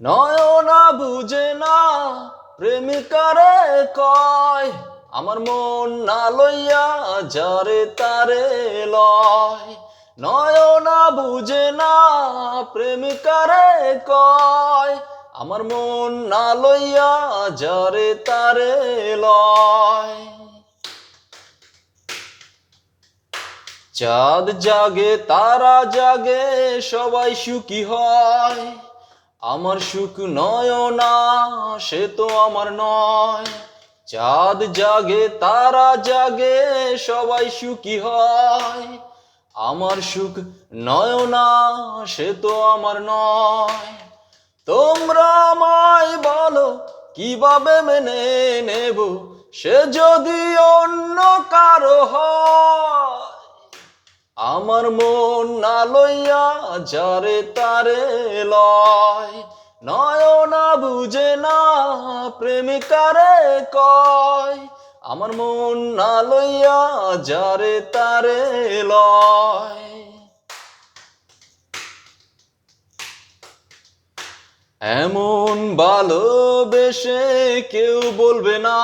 নয়না বুঝে না প্রেমিকারে কয়, আমার মন না লইয়া যারে তারে লয়। নয়না বুঝে না প্রেমিকারে কয়, আমার মন না লইয়া যারে তারে লয়। চাঁদ জাগে তারা জাগে সবাই সুখী হয়, আমার সুখ নয়না সে তো আমার নয়। চাঁদ জাগে তারা জাগে সবাই সুখী হয়, আমার সুখ নয়না সে তো আমার নয়। তোমরা আমায় বলো কিভাবে মেনে নেব সে যদি অন্য কারো হয়। আমার মন না লইয়া যারে তারে লয়, নয়না বুঝে না প্রেমিকারে কয়, আমার মন না লইয়া যারে তারে লয়। এমন ভালোবেসে কেউ বলবে না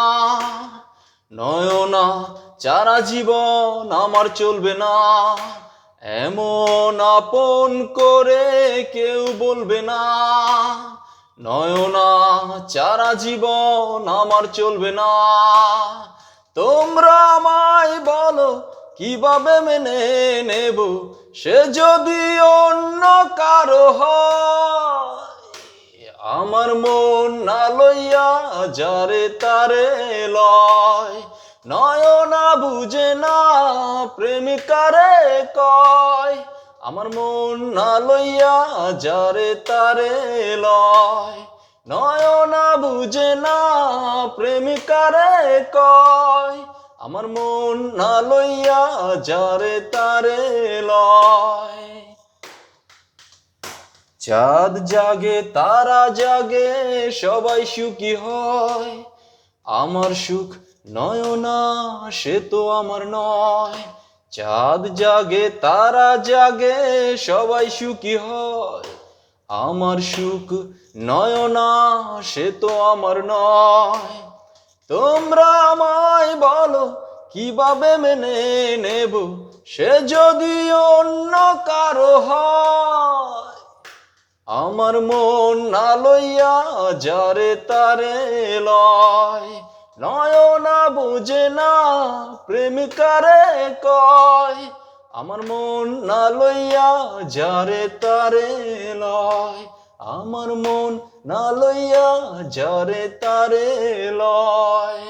নয়না সারা জীবন আমার চলবে না। এমন আপন করে কেউ বলবে না নয়না সারা জীবন আমার চলবে না। তোমরা আমায় বলো কিভাবে মেনে নেব সে যদি অন্য কারো হয়। আমার মন না লইয়া যারে তারে লয়, নয়না বুঝে না প্রেমিকারে কয়, আমার মন না লইয়া যারে তারে লয়। নয়না বুঝে না প্রেমিকারে কয়, আমার মন না লইয়া যারে তারে লয়। চাঁদ জাগে তারা জাগে সবাই সুখী হয়, আমার সুখ নয়না সে তো আমার নয়। চাঁদ জাগে তারা জাগে সবাই সুখী হয়, আমার সুখ নয়না সে তো আমার নয়। তোমরা আমায় বলো কিভাবে মেনে নেব সে যদি অন্য কারো হয়। আমার মন না লইয়া যারে তারে লয়, নয়না বুঝে না প্রেমিকারে কয়, আমার মন না লইয়া যারে তারে লয়। আমার মন না লইয়া যারে তারে লয়।